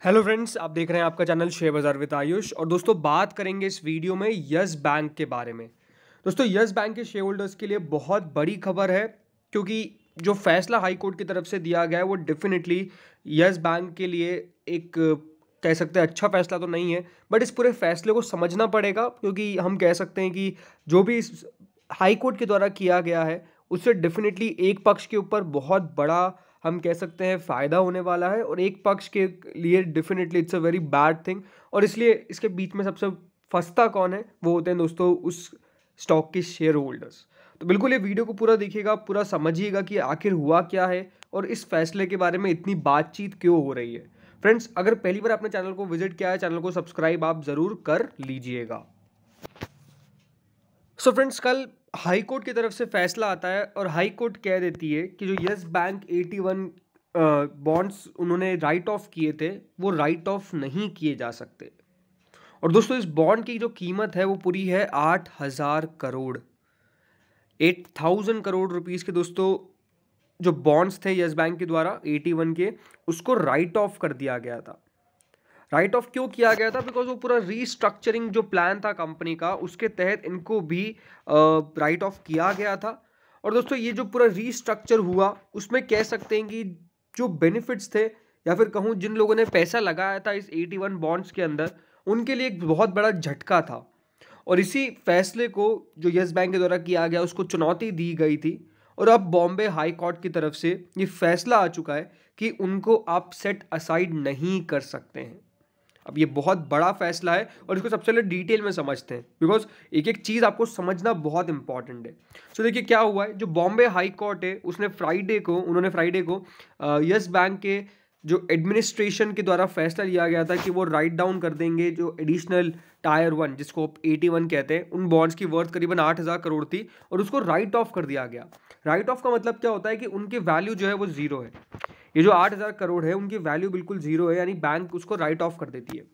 Hello friends, आप देख रहे हैं आपका चैनल शेयर बाजार विद आयुष। और दोस्तों, बात करेंगे इस वीडियो में यस बैंक के बारे में। दोस्तों, यस बैंक के शेयर होल्डर्स के लिए बहुत बड़ी खबर है, क्योंकि जो फैसला हाई कोर्ट की तरफ से दिया गया है वो डेफिनेटली यस बैंक के लिए एक कह सकते हैं अच्छा फैसला तो नहीं है, बट इस पूरे फैसले को समझना पड़ेगा, क्योंकि हम कह सकते हैं कि जो भी इस हाई कोर्ट के द्वारा किया गया है उससे डेफिनेटली एक पक्ष के ऊपर बहुत बड़ा हम कह सकते हैं फ़ायदा होने वाला है, और एक पक्ष के लिए definitely it's a very bad thing. और इसलिए इसके बीच में सबसे फंसता कौन है, वो होते हैं दोस्तों उस स्टॉक के शेयर होल्डर्स। तो बिल्कुल ये वीडियो को पूरा देखिएगा, पूरा समझिएगा कि आखिर हुआ क्या है और इस फैसले के बारे में इतनी बातचीत क्यों हो रही है। फ्रेंड्स, अगर पहली बार आपने चैनल को विजिट किया है, चैनल को सब्सक्राइब आप ज़रूर कर लीजिएगा। सो फ्रेंड्स, कल हाई कोर्ट की तरफ से फैसला आता है और हाई कोर्ट कह देती है कि जो यस बैंक 81 बॉन्ड्स उन्होंने राइट ऑफ किए थे वो राइट ऑफ नहीं किए जा सकते। और दोस्तों, इस बॉन्ड की जो कीमत है वो पूरी है 8,000 करोड़, 8,000 करोड़ रुपीज़ के दोस्तों जो बॉन्ड्स थे यस बैंक के द्वारा 81 के, उसको राइट ऑफ कर दिया गया था। राइट ऑफ क्यों किया गया था? बिकॉज वो पूरा रीस्ट्रक्चरिंग जो प्लान था कंपनी का, उसके तहत इनको भी राइट ऑफ किया गया था। और दोस्तों, ये जो पूरा रीस्ट्रक्चर हुआ उसमें कह सकते हैं कि जो बेनिफिट्स थे, या फिर कहूँ जिन लोगों ने पैसा लगाया था इस 81 बॉन्ड्स के अंदर, उनके लिए एक बहुत बड़ा झटका था। और इसी फैसले को जो यस बैंक के द्वारा किया गया उसको चुनौती दी गई थी, और अब बॉम्बे हाई कोर्ट की तरफ से ये फैसला आ चुका है कि उनको आप सेट असाइड नहीं कर सकते हैं। अब ये बहुत बड़ा फैसला है और इसको सबसे पहले डिटेल में समझते हैं, बिकॉज एक एक चीज़ आपको समझना बहुत इंपॉर्टेंट है। सो देखिए क्या हुआ है, जो बॉम्बे हाई कोर्ट है उन्होंने फ्राइडे को यस बैंक के जो एडमिनिस्ट्रेशन के द्वारा फैसला लिया गया था कि वो राइट डाउन कर देंगे जो एडिशनल टायर 1 जिसको 81 कहते हैं, उन बॉन्ड्स की वर्थ करीबन 8,000 करोड़ थी, और उसको राइट ऑफ कर दिया गया। राइट ऑफ का मतलब क्या होता है कि उनकी वैल्यू जो है वो जीरो है। ये जो 8,000 करोड़ है उनकी वैल्यू बिल्कुल जीरो है, यानी बैंक उसको राइट ऑफ कर देती है।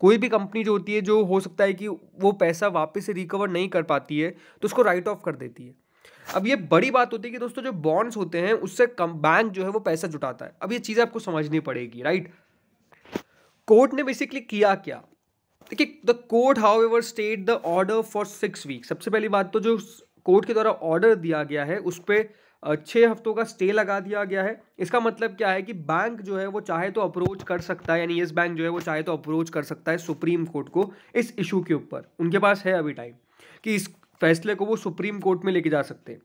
कोई भी कंपनी जो होती है, जो हो सकता है कि वो पैसा वापस से रिकवर नहीं कर पाती है, तो उसको राइट ऑफ कर देती है। अब ये बड़ी बात होती है कि दोस्तों जो बॉन्ड्स होते हैं उससे कम बैंक जो है वो पैसा जुटाता है। अब ये चीज़ें आपको समझनी पड़ेगी, राइट। कोर्ट ने बेसिकली किया क्या? देखिए, the court however state the order for 6 week. सबसे पहली बात तो जो कोर्ट के द्वारा ऑर्डर दिया गया है उस पर 6 हफ्तों का स्टे लगा दिया गया है। इसका मतलब क्या है कि बैंक जो है वो चाहे तो अप्रोच कर सकता है, यानी यस बैंक जो है वो चाहे तो अप्रोच कर सकता है सुप्रीम कोर्ट को इस इशू के ऊपर। उनके पास है अभी टाइम कि इस फैसले को वो सुप्रीम कोर्ट में लेके जा सकते हैं।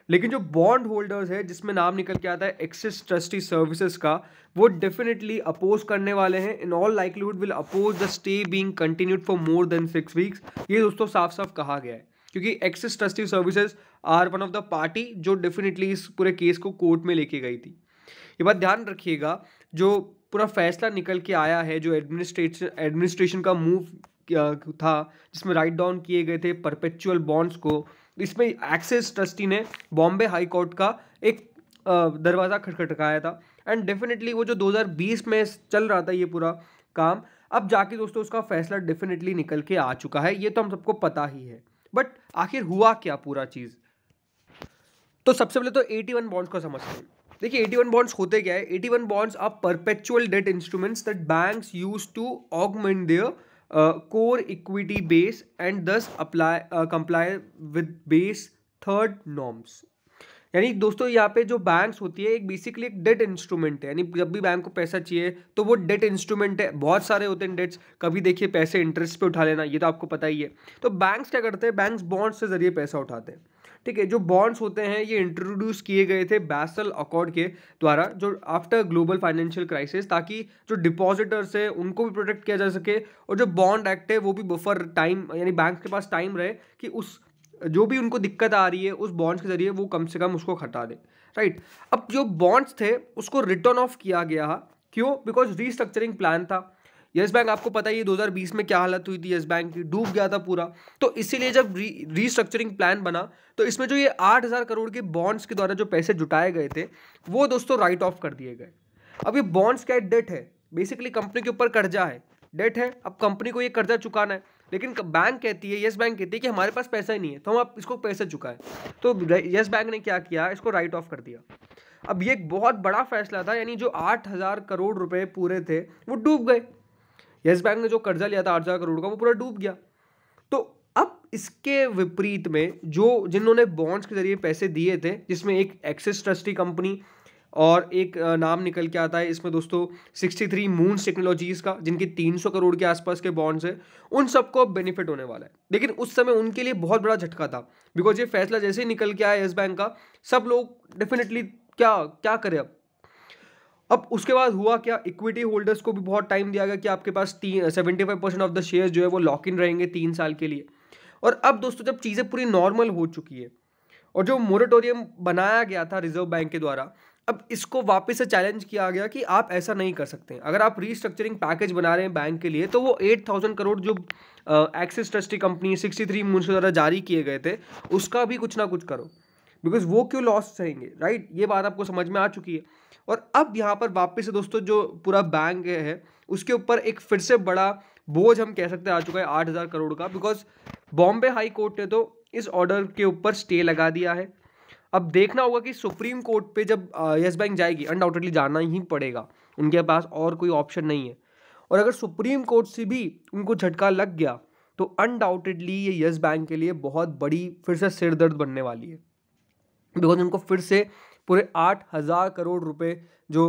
लेकिन जो बॉन्ड होल्डर्स है, जिसमें नाम निकल के आता है एक्सिस ट्रस्टी सर्विसेज का, वो डेफिनेटली अपोज करने वाले हैं। In all likelihood will oppose the stay being continued for more than 6 weeks. ये दोस्तों साफ साफ कहा गया है, क्योंकि Axis trustee services are one of the party जो डेफिनेटली इस पूरे केस को कोर्ट में लेके गई थी। ये बात ध्यान रखिएगा, जो पूरा फैसला निकल के आया है, जो एडमिनिस्ट्रेशन का मूव था जिसमें राइट डाउन किए गए थे परपेचुअल बॉन्ड्स को, इसमें एक्सिस ट्रस्टी ने बॉम्बे हाई कोर्ट का एक दरवाज़ा खटखटाया था। एंड डेफिनेटली वो जो 2020 में चल रहा था ये पूरा काम, अब जाके दोस्तों उसका फैसला डेफिनेटली निकल के आ चुका है। ये तो हम सबको पता ही है, बट आखिर हुआ क्या पूरा चीज़? तो सबसे पहले तो 81 बॉन्ड्स को समझते हैं। देखिए 81 बॉन्ड्स होते क्या है? 81 bonds are perpetual debt instruments that banks use to augment their core equity base and thus apply comply with base third norms. यानी दोस्तों यहाँ पे जो बैंक्स होती है एक बेसिकली एक डेट इंस्ट्रूमेंट है, यानी जब भी बैंक को पैसा चाहिए तो वो डेट इंस्ट्रूमेंट है। बहुत सारे होते हैं डेट्स, कभी देखिए पैसे इंटरेस्ट पे उठा लेना, ये तो आपको पता ही है। तो बैंक्स क्या करते हैं? बैंक्स बॉन्ड्स के जरिए पैसा उठाते हैं, ठीक है। जो बॉन्ड्स होते हैं ये इंट्रोड्यूस किए गए थे बैसल अकॉर्ड के द्वारा, जो आफ्टर ग्लोबल फाइनेंशियल क्राइसिस, ताकि जो डिपॉजिटर्स है उनको भी प्रोटेक्ट किया जा सके, और जो बॉन्ड एक्ट है वो भी बफर टाइम, यानी बैंक के पास टाइम रहे कि उस जो भी उनको दिक्कत आ रही है उस बॉन्ड्स के जरिए वो कम से कम उसको हटा दे, राइट। अब जो बॉन्ड्स थे उसको रिटर्न ऑफ किया गया। क्यों? बिकॉज रीस्ट्रक्चरिंग प्लान था। यस बैंक आपको पता ही है 2020 में क्या हालत हुई थी, यस बैंक की डूब गया था पूरा। तो इसीलिए जब रीस्ट्रक्चरिंग प्लान बना तो इसमें जो ये 8,000 करोड़ के बॉन्ड्स के द्वारा जो पैसे जुटाए गए थे वो दोस्तों राइट ऑफ कर दिए गए। अब ये बॉन्ड्स क्या डेट है? बेसिकली कंपनी के ऊपर कर्जा है, डेट है। अब कंपनी को ये कर्जा चुकाना है, लेकिन बैंक कहती है, यस बैंक कहती है कि हमारे पास पैसा ही नहीं है, तो हम आप इसको पैसे चुकाएं। तो यस बैंक ने क्या किया? इसको राइट ऑफ कर दिया। अब ये एक बहुत बड़ा फैसला था, यानी जो 8,000 करोड़ रुपए पूरे थे वो डूब गए। यस बैंक ने जो कर्जा लिया था 8,000 करोड़ का वो पूरा डूब गया। तो अब इसके विपरीत में जो जिन्होंने बॉन्ड्स के जरिए पैसे दिए थे, जिसमें एक एक्सिस ट्रस्टी कंपनी और एक नाम निकल के आता है इसमें दोस्तों 63 मून्स टेक्नोलॉजीज का, जिनकी 300 करोड़ के आसपास के बॉन्ड्स है, उन सबको अब बेनिफिट होने वाला है। लेकिन उस समय उनके लिए बहुत बड़ा झटका था, बिकॉज ये फैसला जैसे ही निकल के आया यस बैंक का, सब लोग डेफिनेटली क्या क्या करें अब उसके बाद हुआ क्या, इक्विटी होल्डर्स को भी बहुत टाइम दिया गया कि आपके पास 75% ऑफ द शेयर जो है वो लॉक इन रहेंगे 3 साल के लिए। और अब दोस्तों जब चीज़ें पूरी नॉर्मल हो चुकी है और जो मोरेटोरियम बनाया गया था रिजर्व बैंक के द्वारा, अब इसको वापस से चैलेंज किया गया कि आप ऐसा नहीं कर सकते। अगर आप रीस्ट्रक्चरिंग पैकेज बना रहे हैं बैंक के लिए, तो वो 8,000 करोड़ जो एक्सिस ट्रस्टी कंपनी 63 मून्स के द्वारा जारी किए गए थे, उसका भी कुछ ना कुछ करो, बिकॉज वो क्यों लॉस सहेंगे, राइट। ये बात आपको समझ में आ चुकी है। और अब यहाँ पर वापस से दोस्तों जो पूरा बैंक है उसके ऊपर एक फिर से बड़ा बोझ हम कह सकते हैं आ चुका है 8,000 करोड़ का, बिकॉज बॉम्बे हाई कोर्ट ने तो इस ऑर्डर के ऊपर स्टे लगा दिया है। अब देखना होगा कि सुप्रीम कोर्ट पे जब यस बैंक जाएगी, अनडाउटेडली जाना ही पड़ेगा, उनके पास और कोई ऑप्शन नहीं है। और अगर सुप्रीम कोर्ट से भी उनको झटका लग गया तो अनडाउटेडली ये यस बैंक के लिए बहुत बड़ी फिर से सिरदर्द बनने वाली है, बिकॉज उनको फिर से पूरे 8,000 करोड़ रुपए जो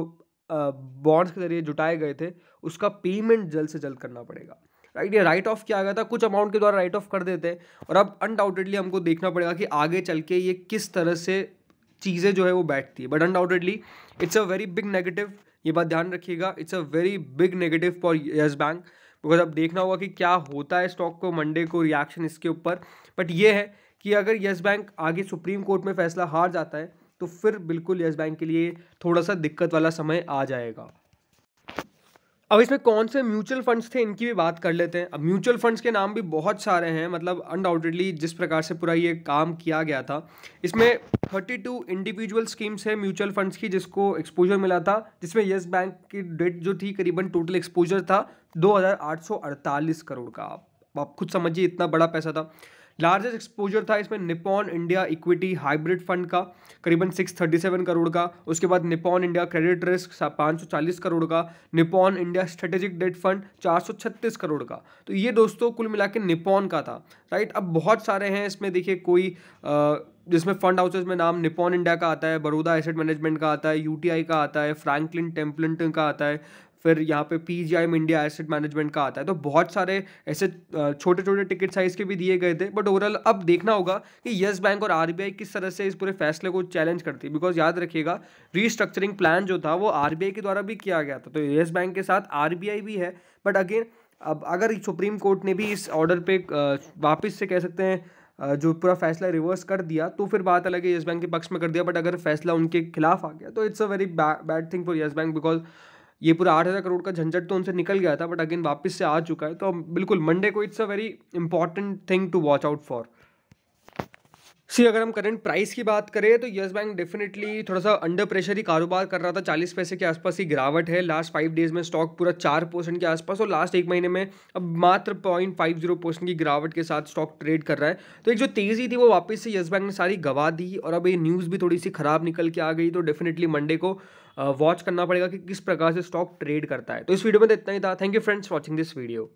बॉन्ड्स के जरिए जुटाए गए थे उसका पेमेंट जल्द से जल्द करना पड़ेगा, राइट। ये राइट ऑफ किया गया था, कुछ अमाउंट के द्वारा राइट ऑफ कर देते हैं, और अब अनडाउटेडली हमको देखना पड़ेगा कि आगे चल के ये किस तरह से चीज़ें जो है वो बैठती है। But undoubtedly it's a very big negative, ये बात ध्यान रखिएगा, it's a very big negative for yes bank, because अब देखना होगा कि क्या होता है स्टॉक को मंडे को रिएक्शन इसके ऊपर। बट ये है कि अगर यस बैंक आगे सुप्रीम कोर्ट में फैसला हार जाता है तो फिर बिल्कुल यस बैंक के लिए थोड़ा सा दिक्कत वाला समय आ जाएगा। अब इसमें कौन से म्यूचुअल फंड्स थे इनकी भी बात कर लेते हैं। अब म्यूचुअल फंड्स के नाम भी बहुत सारे हैं, मतलब अनडाउटेडली जिस प्रकार से पूरा ये काम किया गया था, इसमें 32 इंडिविजुअल स्कीम्स है म्यूचुअल फंड्स की जिसको एक्सपोजर मिला था, जिसमें यस बैंक की डेट जो थी करीबन टोटल एक्सपोजर था 2,848 करोड़ का। आप खुद समझिए इतना बड़ा पैसा था। लार्जेस्ट एक्सपोजर था इसमें Nippon India equity hybrid fund का करीबन 637 करोड़ का, उसके बाद Nippon India credit risk 540 crore का, Nippon India strategic debt fund 436 crore का। तो ये दोस्तों कुल मिला के निपॉन का था, राइट। अब बहुत सारे हैं इसमें, देखिए कोई जिसमें फंड हाउसेस में नाम निपॉन इंडिया का आता है, बड़ौदा एसेट मैनेजमेंट का आता है, यूटीआई का आता है, फ्रैंकलिन टेम्पलेटन का आता है, फिर यहाँ पे पीजीआई इंडिया एसेट मैनेजमेंट का आता है। तो बहुत सारे ऐसे छोटे छोटे टिकट साइज के भी दिए गए थे। बट ओवरऑल अब देखना होगा कि यस बैंक और आरबीआई किस तरह से इस पूरे फैसले को चैलेंज करती है, बिकॉज याद रखिएगा रीस्ट्रक्चरिंग प्लान जो था वो आरबीआई के द्वारा भी किया गया था, तो यस बैंक के साथ आरबीआई भी है। बट अगेन अब अगर सुप्रीम कोर्ट ने भी इस ऑर्डर पे वापस से कह सकते हैं जो पूरा फैसला रिवर्स कर दिया तो फिर बात अलग है, यस बैंक के पक्ष में कर दिया। बट अगर फैसला उनके खिलाफ आ गया तो it's a very bad thing for yes bank, because ये पूरा 8,000 करोड़ का झंझट तो उनसे निकल गया था, बट अगेन वापस से आ चुका है। तो बिल्कुल मंडे को it's a very important thing to watch out for. अगर हम करंट प्राइस की बात करें तो यस बैंक डेफिनेटली थोड़ा सा अंडर प्रेशर ही कारोबार कर रहा था, 40 पैसे के आसपास ही गिरावट है। लास्ट 5 डेज में स्टॉक पूरा 4% के आसपास, और लास्ट एक महीने में अब मात्र 0.50% की गिरावट के साथ स्टॉक ट्रेड कर रहा है। तो एक जो तेज़ी थी वो वापस से यस बैंक ने सारी गवा दी, और अब ये न्यूज़ भी थोड़ी सी ख़राब निकल के आ गई। तो डेफिनेटली मंडे को वॉच करना पड़ेगा कि किस प्रकार से स्टॉक ट्रेड करता है। तो इस वीडियो में तो इतना ही था। Thank you friends watching this video.